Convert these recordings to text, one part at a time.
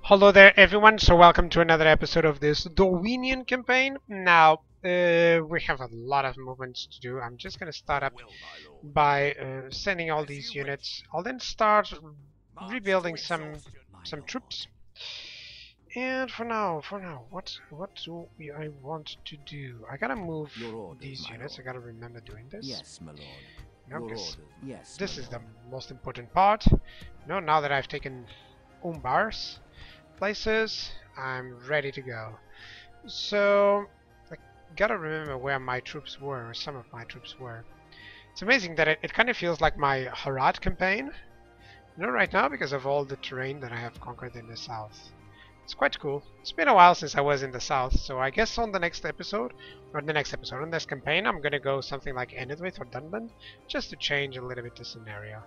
Hello there, everyone. So welcome to another episode of this Dorwinion campaign. Now, we have a lot of movements to do. I'm just going to start up by sending all these units. I'll then start rebuilding some troops. And for now, what do I want to do? I gotta move these units. I gotta remember doing this. Yes, my lord. No, Your 'cause order. Yes. this my is lord. the most important part. Now that I've taken Umbar's places, I'm ready to go. So I gotta remember where my troops were, or some of my troops were. It's amazing that it kind of feels like my Harad campaign, right now, because of all the terrain that I have conquered in the south. It's quite cool. It's been a while since I was in the south, so I guess on the next episode, on this campaign, I'm gonna go something like Endorsed or Dunland, just to change a little bit the scenario.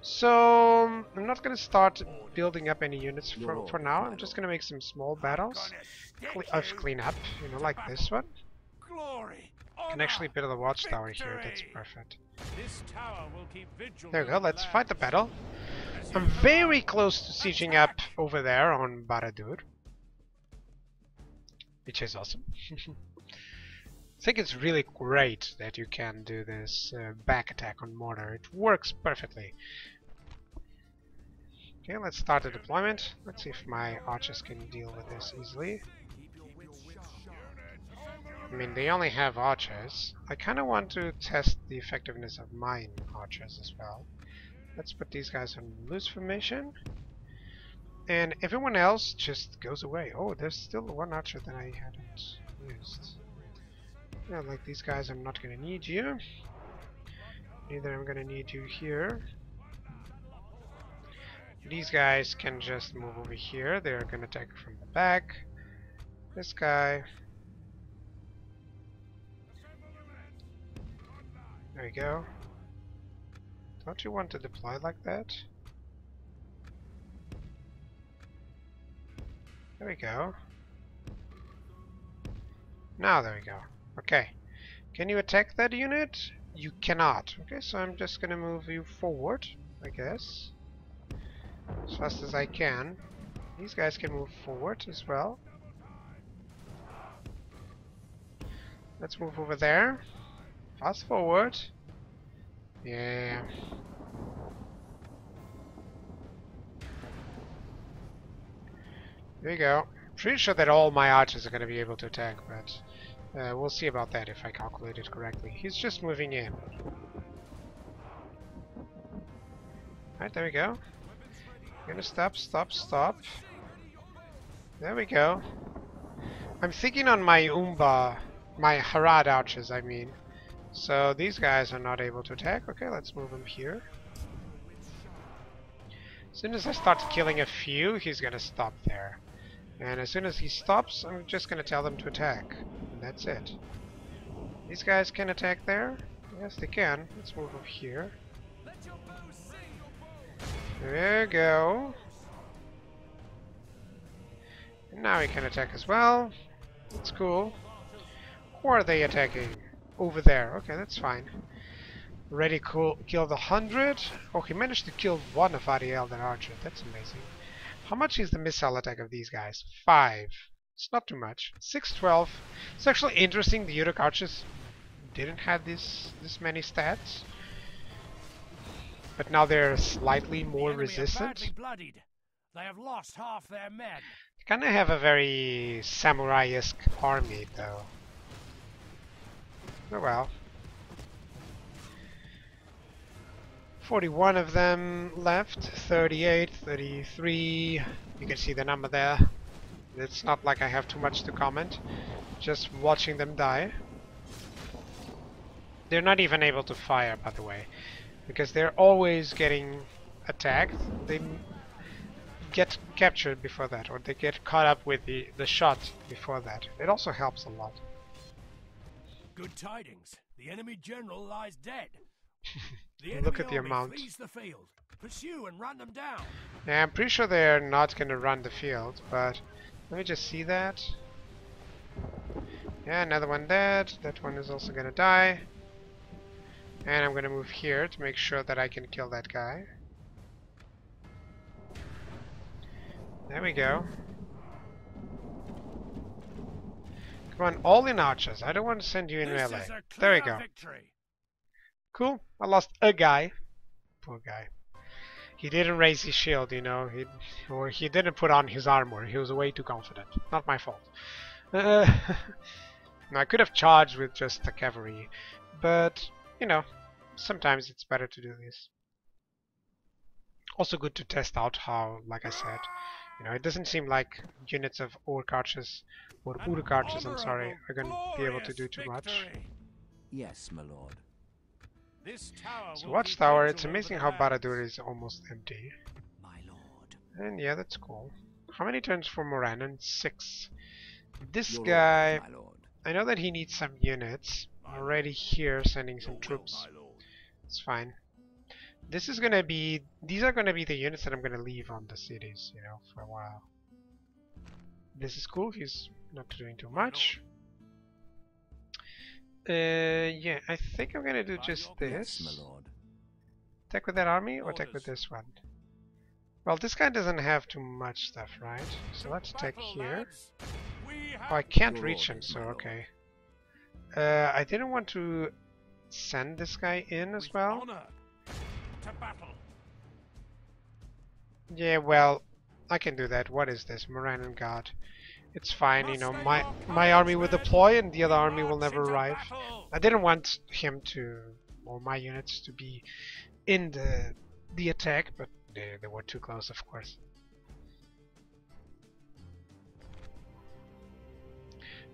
So I'm not gonna start building up any units for now. I'm just gonna make some small battles of cleanup, like this one. Can actually build a watchtower here. That's perfect. There we go. Let's fight the battle. I'm very close to sieging up over there on Barad Dur, which is awesome. I think it's really great that you can do this back attack on Mordor. It works perfectly. Okay, let's start the deployment. Let's see if my archers can deal with this easily. I mean, they only have archers. I kind of want to test the effectiveness of mine archers as well. Let's put these guys on loose formation. And everyone else just goes away. Oh, there's still one archer that I hadn't used. Yeah, like these guys, I'm not going to need you. Neither I'm going to need you here. These guys can just move over here. They're going to attack from the back. This guy. There you go. Don't you want to deploy like that? There we go. Now there we go. Okay. Can you attack that unit? You cannot. Okay, so I'm just gonna move you forward, I guess. As fast as I can. These guys can move forward as well. Let's move over there. Fast forward. Yeah. There you go. Pretty sure that all my archers are going to be able to attack, but we'll see about that if I calculate it correctly. He's just moving in. Alright, there we go. I'm gonna stop. There we go. I'm thinking on my my Harad archers, I mean. So these guys are not able to attack. Okay, let's move them here. As soon as I start killing a few, he's gonna stop there. And as soon as he stops, I'm just gonna tell them to attack. And that's it. These guys can attack there? Yes, they can. Let's move over here. There you go. And now he can attack as well. That's cool. Who are they attacking? Over there. Okay, that's fine. Already killed 100. Oh, he managed to kill one of Ariel and Archer. That's amazing. How much is the missile attack of these guys? 5. It's not too much. 612. It's actually interesting. The Uruk archers didn't have this many stats, but now they're slightly more resistant. They have lost half their men. They kind of have a very samurai-esque army, though. Oh well. 41 of them left, 38, 33. You can see the number there. It's not like I have too much to comment. Just watching them die. They're not even able to fire, by the way, because they're always getting attacked. They get captured before that, or they get caught up with the shot before that. It also helps a lot. Good tidings. The enemy general lies dead. Look at the amount. The field. Pursue and run them down. Yeah, I'm pretty sure they're not going to run the field, but let me just see that. Yeah, another one dead. That one is also going to die. And I'm going to move here to make sure that I can kill that guy. There we go. Come on, all in archers. I don't want to send you in melee. There we go. Victory. Cool. I lost a guy. Poor guy. He didn't raise his shield, you know. He didn't put on his armor. He was way too confident. Not my fault. No, I could have charged with just the cavalry, but you know, sometimes it's better to do this. Also good to test out how, like I said, you know, it doesn't seem like units of orc archers or uruk archers, I'm sorry, are going to be able to do too much. Yes, my lord. This tower So will watchtower, keep it's vigil amazing over how the Barad lands. Dur is almost empty. My lord. And yeah, that's cool. How many turns for Morannon? 6. This Your guy, orders, my lord. I know that he needs some units. I'm already here sending some troops. It's fine. This is gonna be, these are gonna be the units that I'm gonna leave on the cities, you know, for a while. This is cool, he's not doing too much. Yeah, I think I'm gonna do just Yes, this. my lord. Attack with that army or attack with this one? Well, this guy doesn't have too much stuff, right? So let's attack here. Oh, I can't Your reach him, orders, so my lord. okay. I didn't want to send this guy in as With well. honor to battle. Yeah, well, I can do that. What is this? Morannon Guard. It's fine, you know, my army will deploy and the other army will never arrive. I didn't want him to, or my units to be in the attack, but they were too close, of course.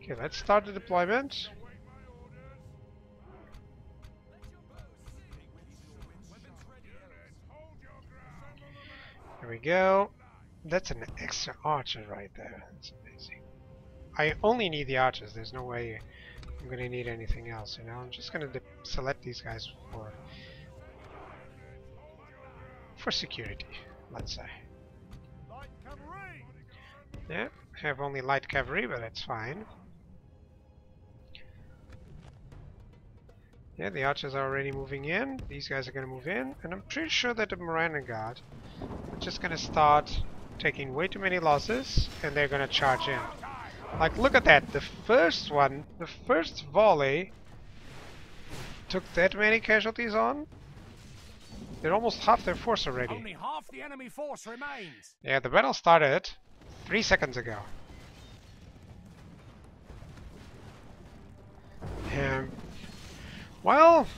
Okay, let's start the deployment. Here we go. That's an extra archer right there. That's amazing. I only need the archers. There's no way I'm gonna need anything else, you know. I'm just gonna select these guys for security, let's say. Yeah, have only light cavalry, but that's fine. Yeah, the archers are already moving in. These guys are gonna move in, and I'm pretty sure that the Morannon Guard are just gonna start taking way too many losses, and they're gonna charge in. Like, look at that. The first one, the first volley, took that many casualties on. They're almost half their force already. Only half the enemy force remains. Yeah, the battle started 3 seconds ago. Well,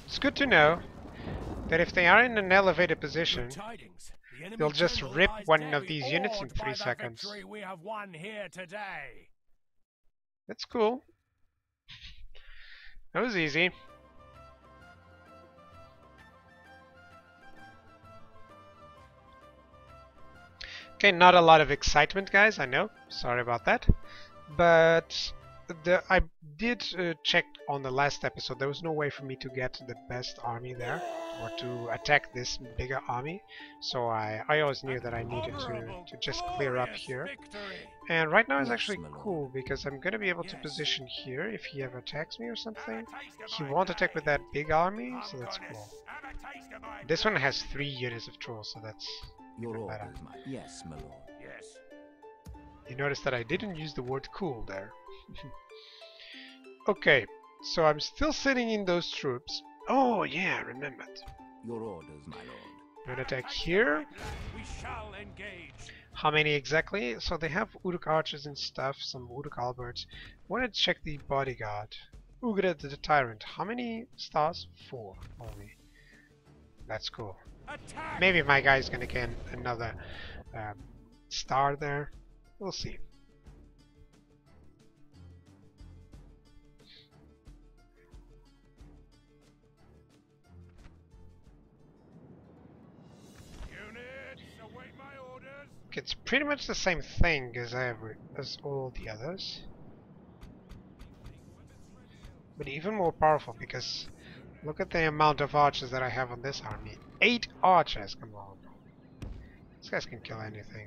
it's good to know that if they are in an elevated position, Good tidings. The enemy they'll just general rip lies one dead, of these units in awed by 3 the seconds. victory we have won here today. That's cool. That was easy. Okay, not a lot of excitement, guys, I know. Sorry about that. But I did check on the last episode. There was no way for me to get the best army there, or to attack this bigger army. So I always knew that I needed to just clear up here. And right now is actually cool, because I'm going to be able to position here if he ever attacks me or something. He won't attack with that big army, so that's cool. This one has 3 units of trolls, so that's Your even better. orders, my yes, my lord. Yes. You notice that I didn't use the word cool there. Okay, so I'm still sending in those troops. Oh yeah, I remembered. Your orders, my lord. I'm gonna attack here. We shall engage. How many exactly? So they have Uruk archers and stuff, some Uruk halberds. I want to check the bodyguard. Ugra the Tyrant. How many stars? 4 only. That's cool. Attack. Maybe my guy's gonna get another star there. We'll see. Units, await my orders. It's pretty much the same thing as all the others, but even more powerful, because look at the amount of archers that I have on this army. 8 archers, come on. These guys can kill anything.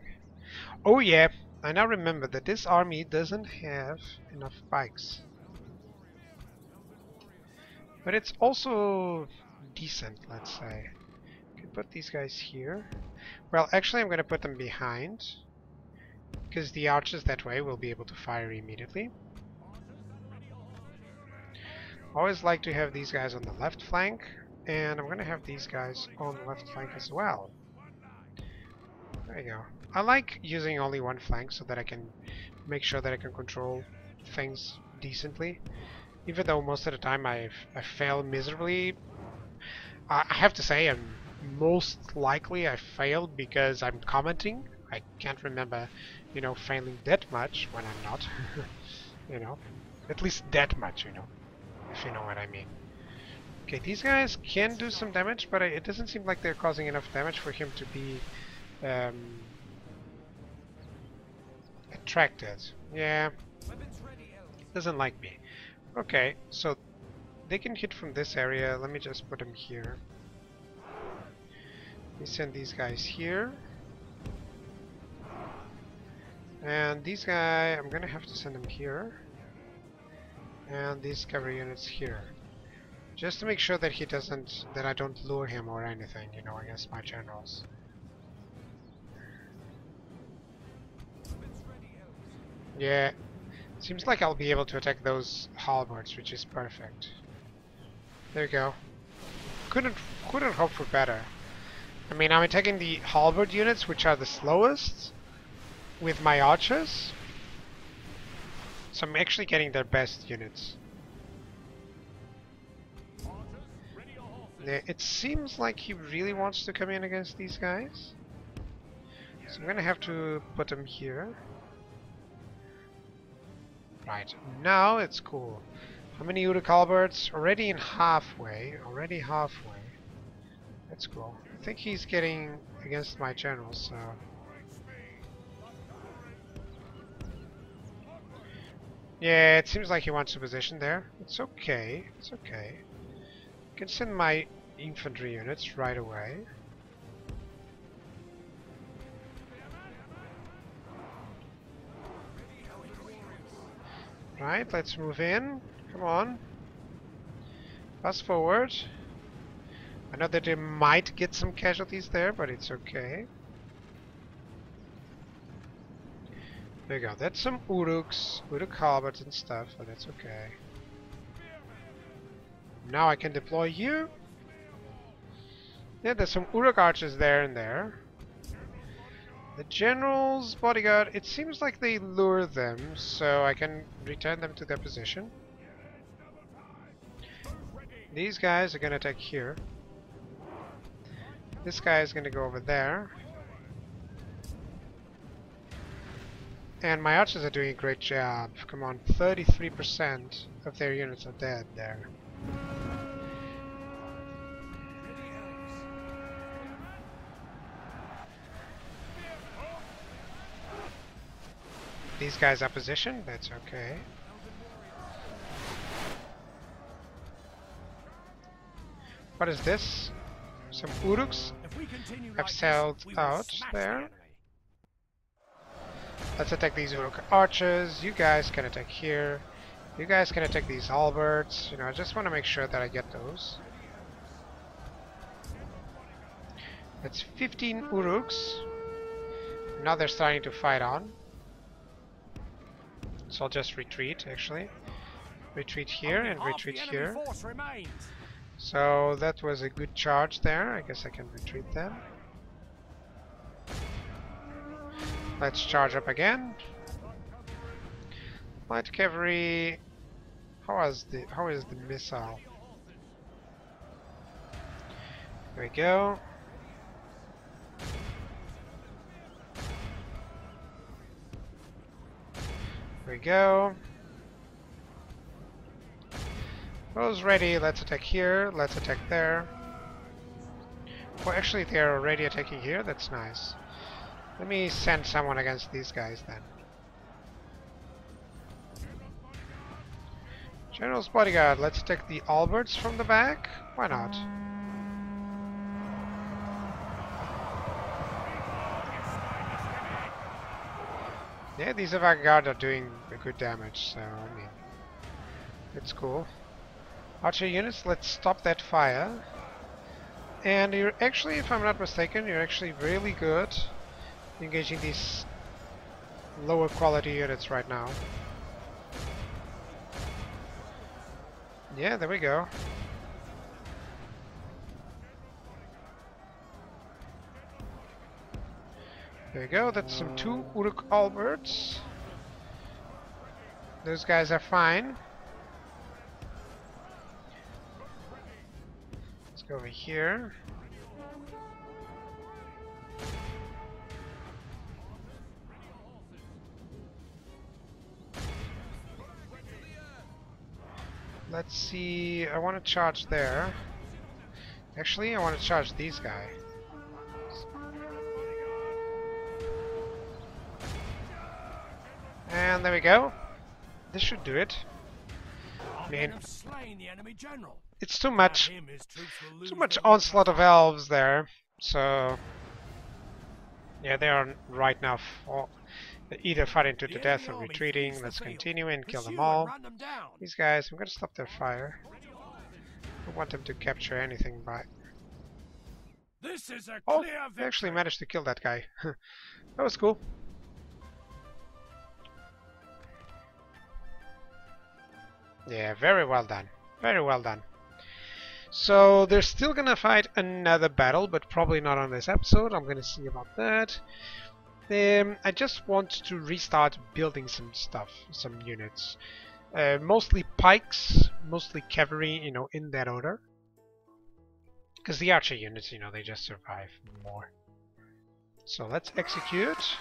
Oh yeah, I now remember that this army doesn't have enough pikes. But it's also decent, let's say. Can put these guys here. Well, actually I'm going to put them behind, because the archers that way will be able to fire immediately. Always like to have these guys on the left flank, and I'm going to have these guys on the left flank as well. There you go. I like using only one flank so that I can make sure that I can control things decently. Even though most of the time I fail miserably. I have to say, most likely I failed because I'm commenting. I can't remember, you know, failing that much when I'm not. You know, at least that much, you know, if you know what I mean. Okay, these guys can do some damage, but it doesn't seem like they're causing enough damage for him to be attracted. Yeah, doesn't like me. Okay, so they can hit from this area. Let me just put them here. We send these guys here. And these guys, I'm gonna have to send them here. And these cavalry units here. Just to make sure that he doesn't, that I don't lure him or anything, you know, against my generals. Yeah, seems like I'll be able to attack those halberds, which is perfect. There you go. Couldn't hope for better. I mean, I'm attacking the halberd units, which are the slowest, with my archers. So I'm actually getting their best units. Yeah, it seems like he really wants to come in against these guys. So I'm gonna have to put them here. Right, now it's cool. How many Uruk halberds? Already in halfway. Already halfway. That's cool. I think he's getting against my generals, so... Yeah, it seems like he wants a position there. It's okay. It's okay. I can send my infantry units right away. Right, let's move in. Come on. Fast forward. I know that they might get some casualties there, but it's okay. There you go. That's some Uruks, Uruk halberds and stuff, but that's okay. Now I can deploy you. Yeah, there's some Uruk archers there and there. The general's bodyguard, it seems like they lure them, so I can return them to their position. These guys are gonna attack here. This guy is gonna go over there. And my archers are doing a great job. Come on, 33% of their units are dead there. These guys are positioned, that's okay. What is this? Some Uruks have sailed out there. Let's attack these Uruk archers. You guys can attack here. You guys can attack these halberds. You know, I just want to make sure that I get those. That's 15 Uruks. Now they're starting to fight on. So I'll just retreat, actually. Retreat here and retreat here. So that was a good charge there. I guess I can retreat them. Let's charge up again. Light cavalry. How is the missile? There we go. There we go. Those ready. Let's attack here. Let's attack there. Well, actually, they're already attacking here. That's nice. Let me send someone against these guys then. General's bodyguard. Let's attack the halberds from the back. Why not? Yeah, these avant-garde are doing a good damage, so I mean, it's cool. Archer units, let's stop that fire. And you're actually, if I'm not mistaken, you're actually really good engaging these lower quality units right now. Yeah, there we go. There we go, that's some 2 Uruk Alberts. Those guys are fine. Let's go over here. Let's see, I want to charge there. Actually, I want to charge these guys. And there we go. This should do it. I mean, it's too much onslaught of elves there. So yeah, they are right now either fighting to the death or retreating. Let's continue and kill them all. These guys, I'm gonna stop their fire. I don't want them to capture anything by. Oh, they actually managed to kill that guy. That was cool. Yeah, very well done. Very well done. So they're still gonna fight another battle, but probably not on this episode. I'm gonna see about that. I just want to restart building some stuff, some units. Mostly pikes, mostly cavalry, you know, in that order. Because the archer units, you know, they just survive more. So let's execute.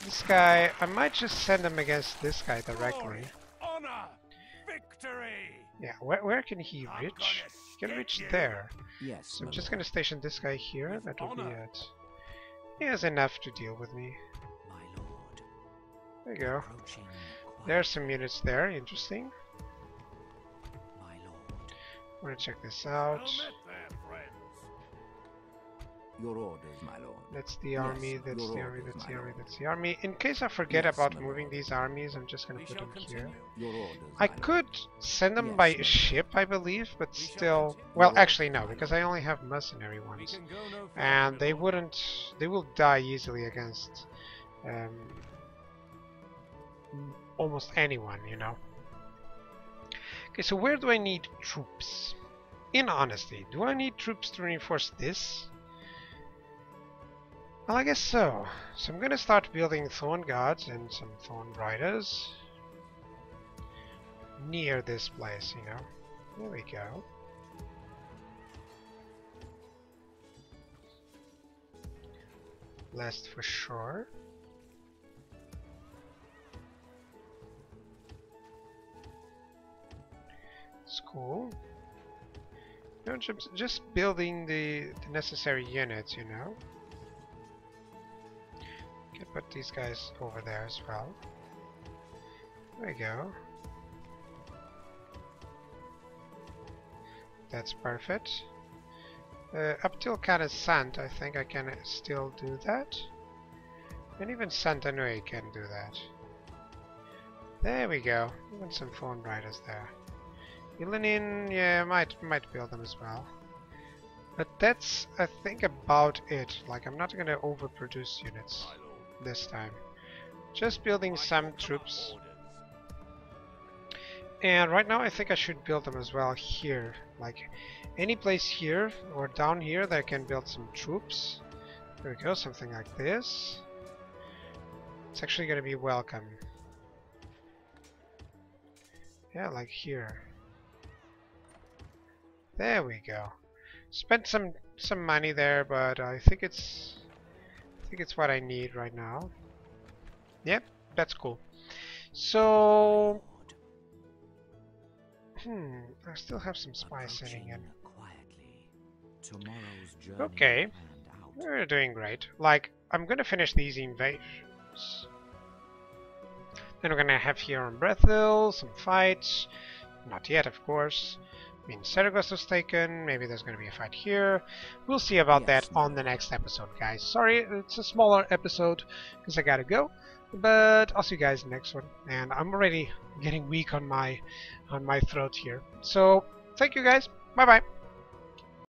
This guy, I might just send him against this guy directly. Yeah, where can he reach? He can reach there. Yes, So I'm just gonna station this guy here. That will be it. He has enough to deal with me. my lord. There you go. Approaching There's some units there. Interesting. my lord. I'm gonna check this out. Your orders, my lord. That's the Yes, army, that's your the army, orders, that's my the army, lord. that's the army. In case I forget Yes, about my moving lord. these armies, I'm just gonna put them here. Your orders, I my could send them Yes, by my lord. ship, I believe, but We shall still... continue. Well, Your actually orders, no, my because I only have mercenary ones. No And they wouldn't... They will die easily against... almost anyone, you know. Okay, so where do I need troops? In honesty, do I need troops to reinforce this? Well, I guess so. So I'm gonna start building Thorn Guards and some Thorn Riders near this place, you know. There we go. Blessed for sure. It's cool. You know, just building the necessary units, you know. Can put these guys over there as well. There we go. That's perfect. Up till kind of Sant, I think I can still do that. And even Santanui can do that. There we go. Even some Thorn Riders there. Ilinin, yeah, might build them as well. But that's, I think, about it. Like, I'm not gonna overproduce units this time. Just building some troops. And right now I think I should build them as well here. Like, any place here or down here that I can build some troops. There we go, something like this. It's actually gonna be welcome. Yeah, like here. There we go. Spent some money there, but I think it's what I need right now. Yep, that's cool. So I still have some spies sitting in. quietly. Tomorrow's journey Okay, planned out. we're doing great. Like, I'm gonna finish these invasions. Then we're gonna have here on Brethil some fights. Not yet, of course. I mean, Saragossa was taken. Maybe there's gonna be a fight here. We'll see about Yes, that on the next episode, guys. Sorry, it's a smaller episode because I gotta go. But I'll see you guys next one. And I'm already getting weak on my throat here. So thank you guys. Bye bye.